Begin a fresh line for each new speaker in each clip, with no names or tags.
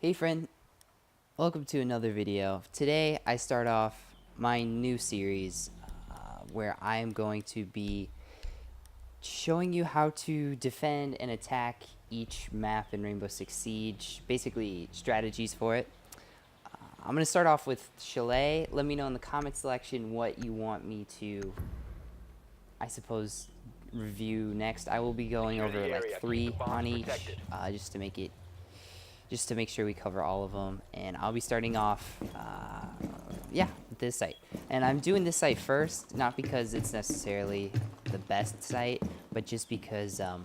Hey friend, welcome to another video. Today I start off my new series where I am going to be showing you how to defend and attack each map in Rainbow Six Siege, basically strategies for it. I'm going to start off with Chalet. Let me know in the comment section what you want me to, I suppose, review next. I will be going over like 3 on each just to make sure we cover all of them. And I'll be starting off, with this site. And I'm doing this site first, not because it's necessarily the best site, but just because I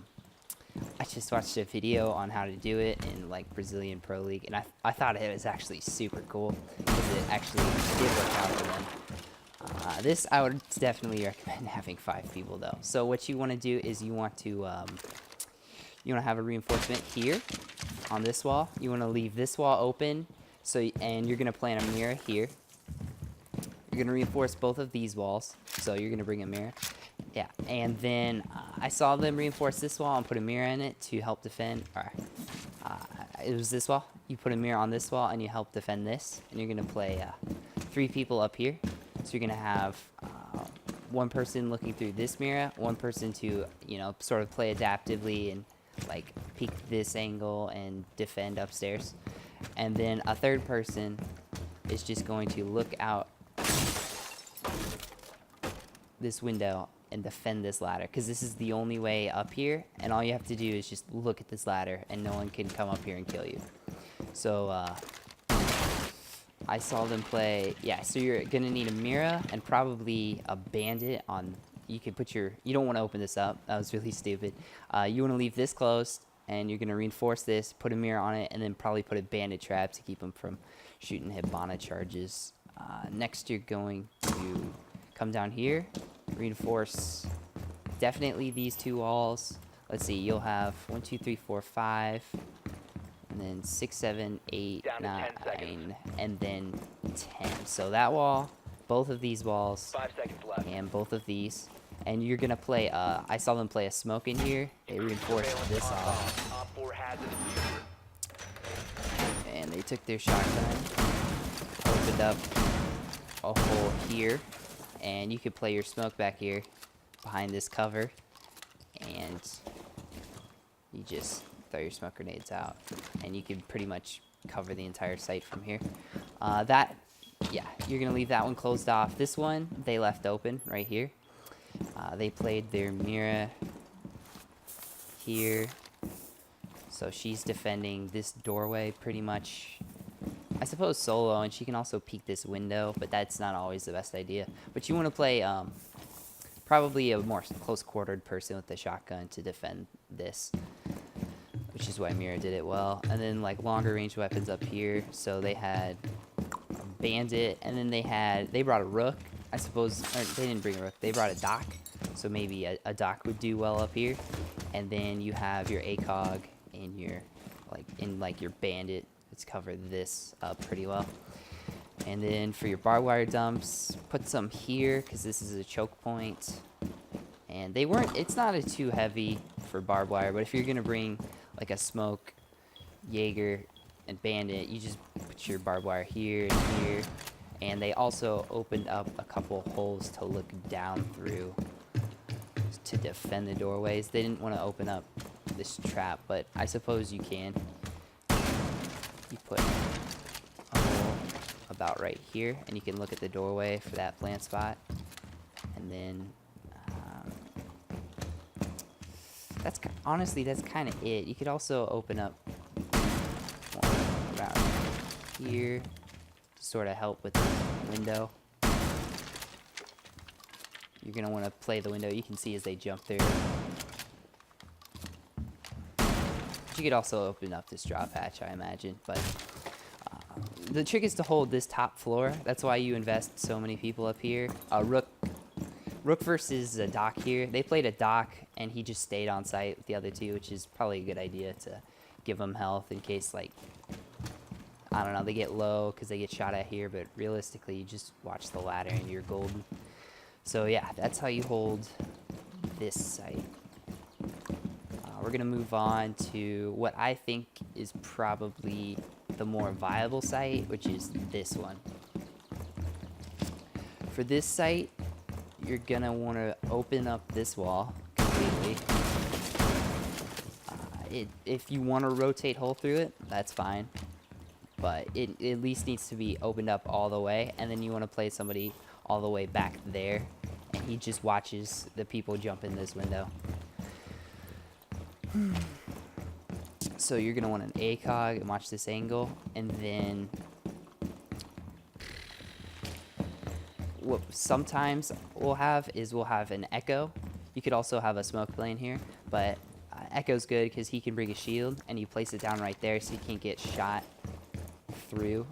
just watched a video on how to do it in like Brazilian Pro League, and I thought it was actually super cool because it actually did work out for them. This I would definitely recommend having 5 people though. So what you want to do is you want to have a reinforcement here on this wall. You want to leave this wall open, and you're going to plant a mirror here. You're going to reinforce both of these walls, so you're going to bring a mirror. Yeah, and then I saw them reinforce this wall and put a mirror in it to help defend. It was this wall. You put a mirror on this wall and you help defend this, and you're going to play 3 people up here. So you're going to have one person looking through this mirror, one person to, sort of play adaptively and like peek this angle and defend upstairs, and then a third person is just going to look out this window and defend this ladder, because this is the only way up here, and all you have to do is just look at this ladder and no one can come up here and kill you. So I saw them play, so you're gonna need a mirror and probably a bandit on. You can put you don't want to open this up. That was really stupid. You want to leave this closed, and you're going to reinforce this, put a mirror on it, and then probably put a bandit trap to keep them from shooting Hibana charges. Next, you're going to come down here, reinforce definitely these 2 walls. Let's see, you'll have 1, 2, 3, 4, 5, and then 6, 7, 8, 9, and then 10. So that wall, both of these walls,
5 seconds left.
and both of these. And you're gonna play, I saw them play a smoke in here. They reinforced this off. And they took their shotgun, opened up a hole here, and you could play your smoke back here behind this cover, and you just throw your smoke grenades out, and you can pretty much cover the entire site from here. You're gonna leave that one closed off. This one, they left open right here. They played their mirror here, so she's defending this doorway pretty much, I suppose, solo, and she can also peek this window, but that's not always the best idea. But you want to play probably a more close-quartered person with the shotgun to defend this, which is why Mira did it well. And then like longer range weapons up here, so they had a bandit, and then they brought a rook, I suppose. Or they didn't bring a rook, they brought a dock, so maybe a dock would do well up here. And then you have your ACOG and your your bandit. It's covered this up pretty well. And then for your barbed wire dumps, put some here because this is a choke point. And it's not too heavy for barbed wire, but if you're gonna bring like a smoke, Jaeger, and bandit, you just put your barbed wire here and here. And they also opened up a couple holes to look down through to defend the doorways. They didn't want to open up this trap, but I suppose you can. You put a hole about right here, and you can look at the doorway for that plant spot. And then honestly, that's kind of it. You could also open up one around here to sort of help with the window. You're going to want to play the window. You can see as they jump through. You could also open up this drop hatch, I imagine. But the trick is to hold this top floor. That's why you invest so many people up here. Rook versus a dock here. They played a dock, and he just stayed on site with the other 2, which is probably a good idea to give them health in case, like, I don't know, they get low because they get shot at here. But realistically, you just watch the ladder and you're golden. So yeah, that's how you hold this site. We're going to move on to what I think is probably the more viable site, which is this one. For this site, you're gonna want to open up this wall completely. If you want to rotate hole through it, that's fine, but it at least needs to be opened up all the way, and then you want to play somebody all the way back there, and he just watches the people jump in this window. So you're gonna want an ACOG and watch this angle, and then what sometimes we'll have an echo. You could also have a smoke plane here, but echo's good because he can bring a shield, and you place it down right there so you can't get shot through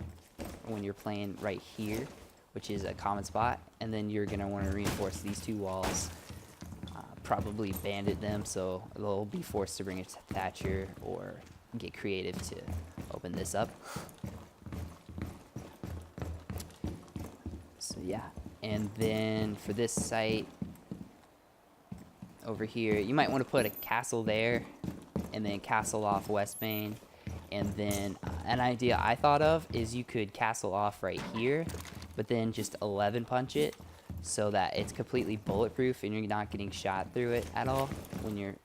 when you're playing right here, which is a common spot. And then you're gonna want to reinforce these two walls, probably bandit them so they'll be forced to bring a thatcher or get creative to open this up. So yeah, and then for this site over here, you might want to put a castle there, and then castle off west main, and then an idea I thought of is you could castle off right here, but then just 11 punch it so that it's completely bulletproof and you're not getting shot through it at all when you're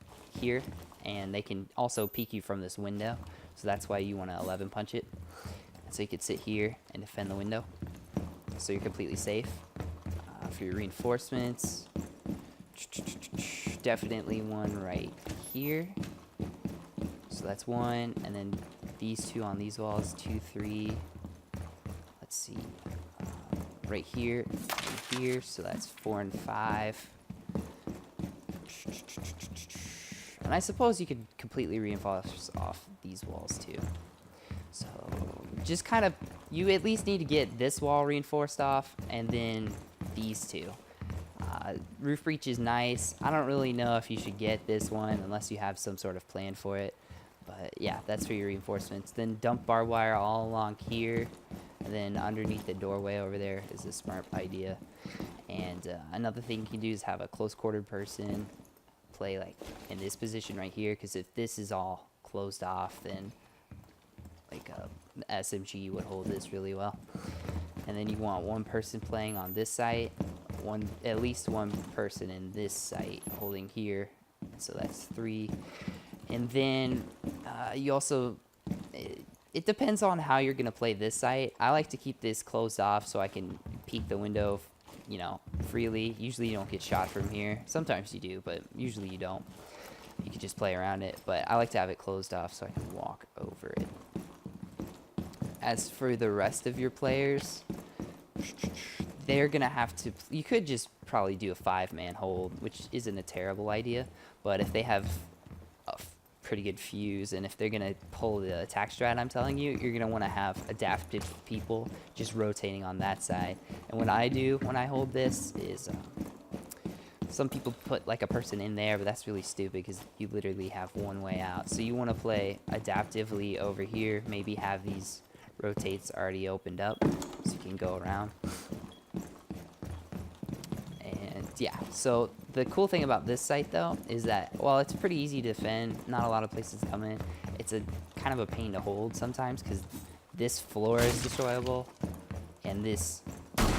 here, and they can also peek you from this window, so that's why you want to 11 punch it, so you could sit here and defend the window so you're completely safe. For your reinforcements, definitely one right here, so that's one, and then these two on these walls, 2, 3, let's see, right here and here, so that's 4 and 5. And I suppose you could completely reinforce off these walls too. So just kind of, you at least need to get this wall reinforced off, and then these two. Roof breach is nice. I don't really know if you should get this one unless you have some sort of plan for it. But yeah, that's for your reinforcements. Then dump barbed wire all along here, and then underneath the doorway over there is a smart idea. And another thing you can do is have a close quartered person play like in this position right here, because if this is all closed off, then like a SMG would hold this really well. And then you want one person playing on this site, at least one person in this site holding here, so that's 3. And then you also, it depends on how you're gonna play this site. I like to keep this closed off so I can peek the window, you know, freely. Usually you don't get shot from here. Sometimes you do, but usually you don't. You can just play around it, but I like to have it closed off so I can walk over it. As for the rest of your players, they're gonna have to, you could just probably do a 5-man hold, which isn't a terrible idea, but if they have a pretty good fuse, and if they're gonna pull the attack strat I'm telling you, you're gonna want to have adaptive people just rotating on that side. And what I do when I hold this is, some people put like a person in there, but that's really stupid because you literally have one way out. So you want to play adaptively over here, maybe have these rotates already opened up so you can go around. And yeah, so the cool thing about this site though is that while it's pretty easy to defend, not a lot of places come in, it's a kind of a pain to hold sometimes because this floor is destroyable and this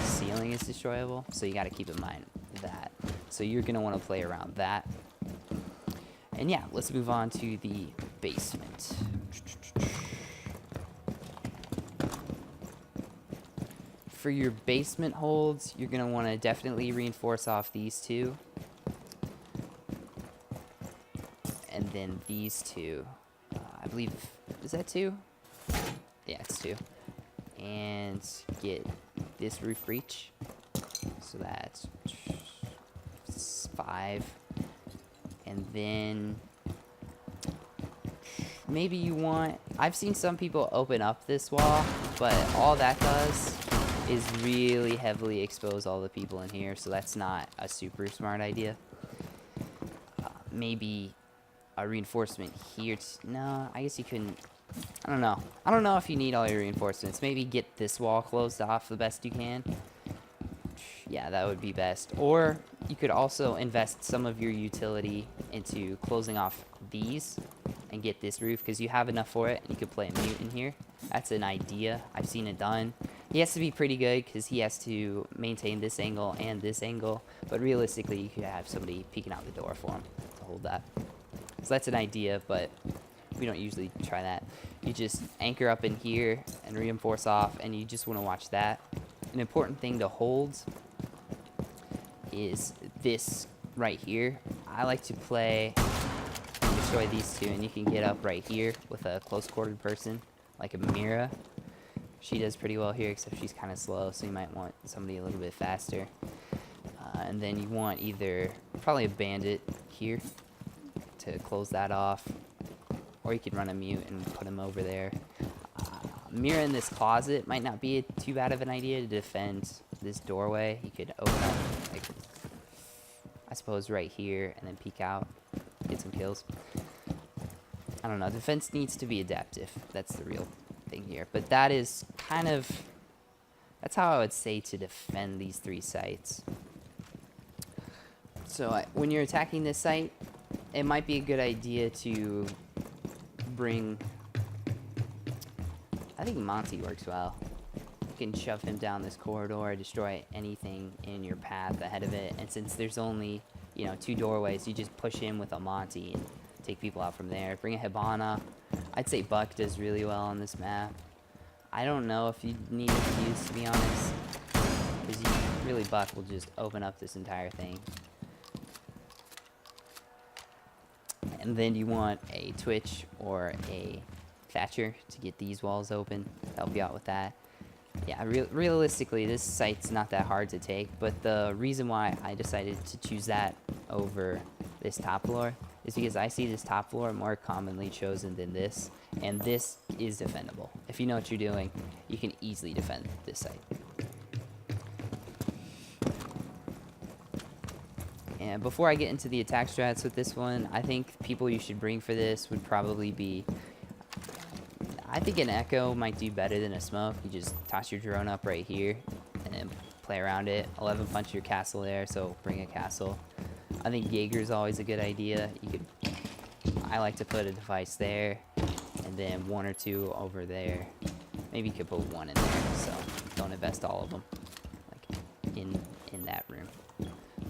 ceiling is destroyable, so you got to keep in mind that. So you're going to want to play around that. And yeah, let's move on to the basement. For your basement holds, you're going to want to definitely reinforce off these two. And then these two. I believe, is that 2? Yeah, it's 2. And get this roof breach. So that's 5. And then maybe you want, I've seen some people open up this wall, but all that does is really heavily expose all the people in here, so that's not a super smart idea. Maybe a reinforcement here. No, I guess you couldn't. I don't know. I don't know if you need all your reinforcements. Maybe get this wall closed off the best you can. Yeah, that would be best. Or you could also invest some of your utility into closing off these and get this roof because you have enough for it, and you could play a mute in here. That's an idea. I've seen it done. He has to be pretty good because he has to maintain this angle and this angle, but realistically you could have somebody peeking out the door for him to hold that. So that's an idea, but we don't usually try that. You just anchor up in here and reinforce off, and you just want to watch that. An important thing to hold is this right here. I like to play, destroy these two, and you can get up right here with a close-quartered person, like a Mira. She does pretty well here, except she's kind of slow, so you might want somebody a little bit faster. And then you want either, probably a bandit here to close that off, or you could run a mute and put him over there. Mira in this closet might not be too bad of an idea to defend this doorway. You could open up, like, I suppose right here, and then peek out, get some kills. I don't know, defense needs to be adaptive. That's the real thing here. But that is kind of, that's how I would say to defend these three sites. So when you're attacking this site, it might be a good idea to bring, I think Monty works well. You can shove him down this corridor, destroy anything in your path ahead of it, and since there's only, you know, 2 doorways, you just push in with a Monty and take people out from there. Bring a Hibana. I'd say Buck does really well on this map. I don't know if you need a fuse, to be honest, because really Buck will just open up this entire thing. And then you want a Twitch or a Thatcher to get these walls open, help you out with that. Yeah, realistically, this site's not that hard to take, but the reason why I decided to choose that over this top floor is because I see this top floor more commonly chosen than this, and this is defendable. If you know what you're doing, you can easily defend this site. And before I get into the attack strats with this one, I think people you should bring for this would probably be, I think an Echo might do better than a Smoke. You just toss your drone up right here and then play around it. 11 punch your castle there, so bring a castle. I think Jaeger's always a good idea. You could, I like to put a device there and then 1 or 2 over there. Maybe you could put 1 in there, so don't invest all of them like in that room.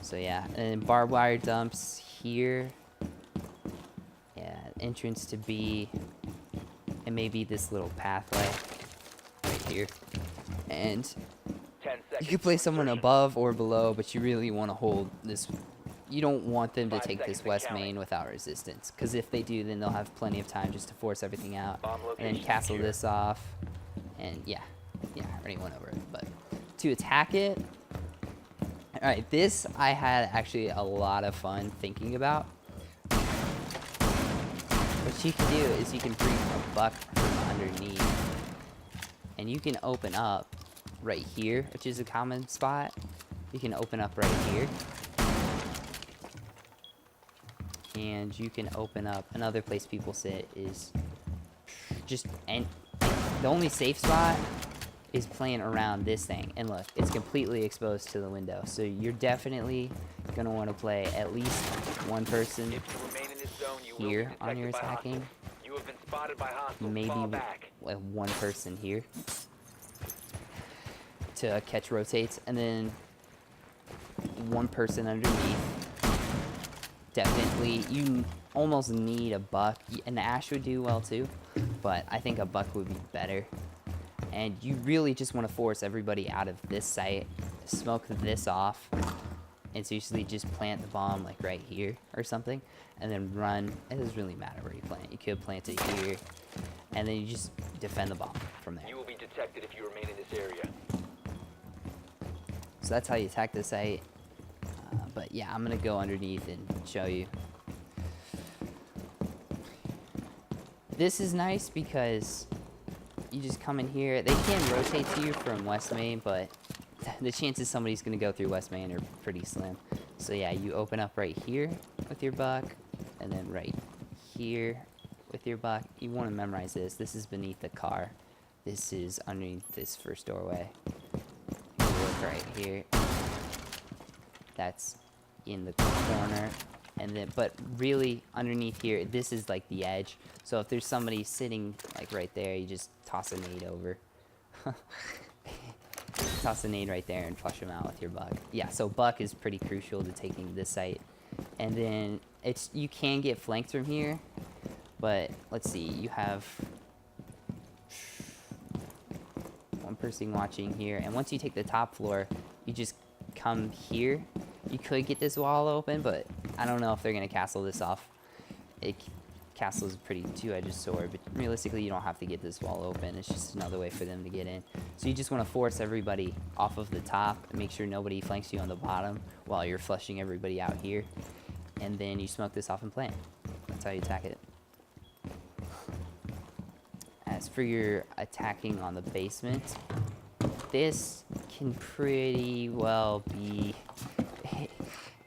So yeah, and then barbed wire dumps here. Yeah, entrance to B, and maybe this little pathway right here. And you could play someone above or below, but you really want to hold this. You don't want them to take this west main without resistance, because if they do, then they'll have plenty of time just to force everything out and then castle this off. And yeah, I already went over it. But to attack it, all right, this I had actually a lot of fun thinking about. What you can do is you can bring a Buck from underneath, and you can open up right here, which is a common spot. You can open up right here, and you can open up another place people sit is just, and the only safe spot is playing around this thing. And look, it's completely exposed to the window, so you're definitely gonna want to play at least 1 person here on your attacking, maybe 1 person here to catch rotates, and then 1 person underneath. Definitely, you almost need a Buck. An Ash would do well too, but I think a Buck would be better. And you really just want to force everybody out of this site, smoke this off, and so usually just plant the bomb like right here or something, and then run. It doesn't really matter where you plant. You could plant it here, and then you just defend the bomb from there.
You will be detected if you remain in this area.
So that's how you attack the site. But yeah, I'm gonna go underneath and show you. This is nice because you just come in here. They can rotate to you from West Main, but the chances somebody's gonna go through West Main are pretty slim. So yeah, you open up right here with your Buck, and then right here with your Buck. You want to memorize this. This is beneath the car. This is underneath this first doorway. You look right here. That's in the corner and then, but really underneath here, this is like the edge. So if there's somebody sitting like right there, you just toss a nade over. Toss a nade right there and flush them out with your buck. Yeah, so buck is pretty crucial to taking this site. And then you can get flanked from here, but let's see, you have one person watching here, and once you take the top floor, you just come here. You could get this wall open, but I don't know if they're gonna castle this off. Castle is a pretty two-edged sword, but realistically you don't have to get this wall open. It's just another way for them to get in. So you just want to force everybody off of the top and make sure nobody flanks you on the bottom while you're flushing everybody out here. And then you smoke this off and plant. That's how you attack it. As for your attacking on the basement, this can pretty well be...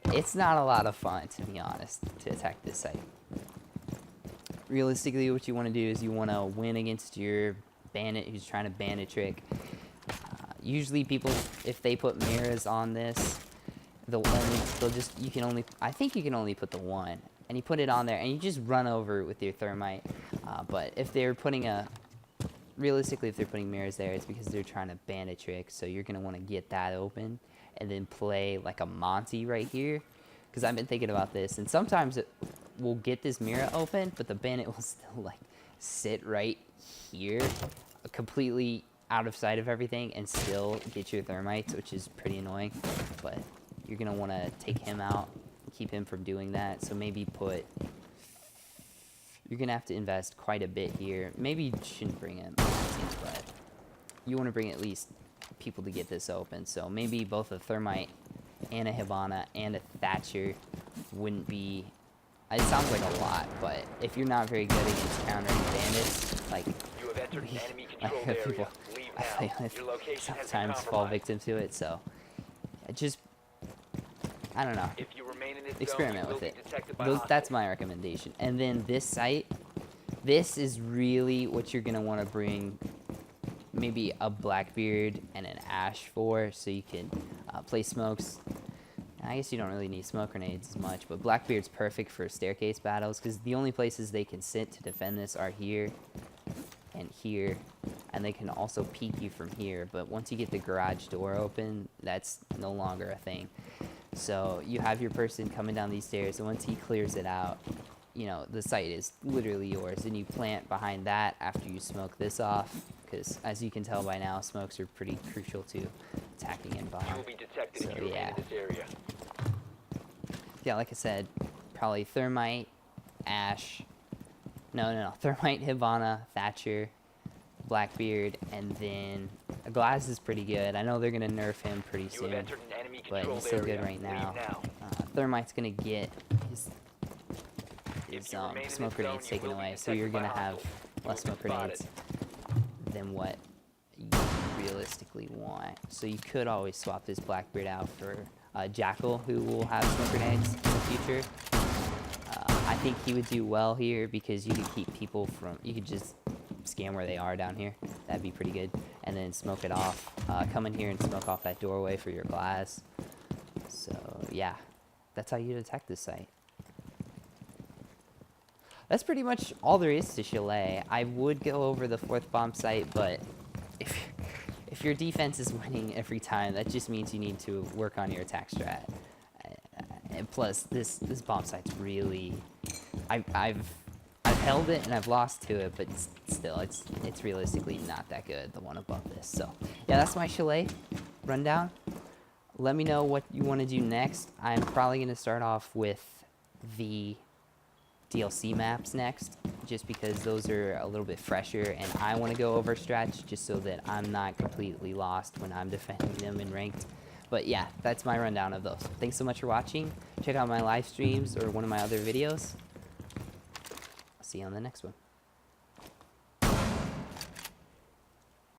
It's not a lot of fun, to be honest, to attack this site. Realistically, what you want to do is you want to win against your bandit who's trying to bandit trick. Usually people, if they put mirrors on this, I think you can only put the one, and you put it on there and you just run over it with your thermite. But if they're putting realistically, if they're putting mirrors there, it's because they're trying to bandit trick. So you're going to want to get that open and then play like a Monty right here. Because I've been thinking about this, and sometimes we'll get this mirror open, but the bandit will still like sit right here, completely out of sight of everything, and still get your thermites, which is pretty annoying. But you're gonna want to take him out, keep him from doing that. So maybe you're gonna have to invest quite a bit here. Maybe you shouldn't bring him, but you want to bring at least people to get this open. So maybe both a thermite and a Hibana and a Thatcher wouldn't be... It sounds like a lot, but if you're not very good against countering bandits, like...
You have entered an enemy controlled area.
People
Leave
I play
now.
with
Your location has been
sometimes fall
compromised.
victim to it, so... I don't know.
If you remain in this
Experiment
zone, you
with
will
it.
be detected by
That's
hostiles.
my recommendation. And then this site, this is really what you're going to want to bring maybe a Blackbeard and an Ash for, so you can play smokes. I guess you don't really need smoke grenades as much, but Blackbeard's perfect for staircase battles, because the only places they can sit to defend this are here and here, and they can also peek you from here. But once you get the garage door open, that's no longer a thing. So you have your person coming down these stairs, and once he clears it out, you know, the site is literally yours, and you plant behind that after you smoke this off, because as you can tell by now, smokes are pretty crucial to attacking in bomb.
You will be detected
So
if you remain
yeah.
in this area.
Yeah, like I said, probably thermite, Ash, no, thermite, Hibana, Thatcher, Blackbeard, and then Glass is pretty good. I know they're gonna nerf him pretty
You have
soon,
entered an enemy
but
controlled
he's still
area.
good right now.
Leave now.
Thermite's gonna get his
If you remain in
smoke
this zone,
grenades
you
taken
will be
away, so you're
detected
gonna
by
have
hostiles. You
less
will
smoke
be spotted.
grenades than what you realistically want. So you could always swap this Blackbeard out for Jackal, who will have smoke grenades in the future. I think he would do well here because you could keep people from... You could just scan where they are down here. That'd be pretty good. And then smoke it off. Come in here and smoke off that doorway for your glass. So, yeah. That's how you'd attack this site. That's pretty much all there is to Chalet. I would go over the 4th bomb site, but if your defense is winning every time, that just means you need to work on your attack strat. And plus, this bomb site's really... I've held it and I've lost to it, but still, it's realistically not that good, the one above this. So, yeah, that's my Chalet rundown. Let me know what you want to do next. I'm probably going to start off with the DLC maps next, just because those are a little bit fresher, and I want to go over stretch just so that I'm not completely lost when I'm defending them in ranked. But yeah, that's my rundown of those. Thanks so much for watching. Check out my live streams or one of my other videos. I'll see you on the next one.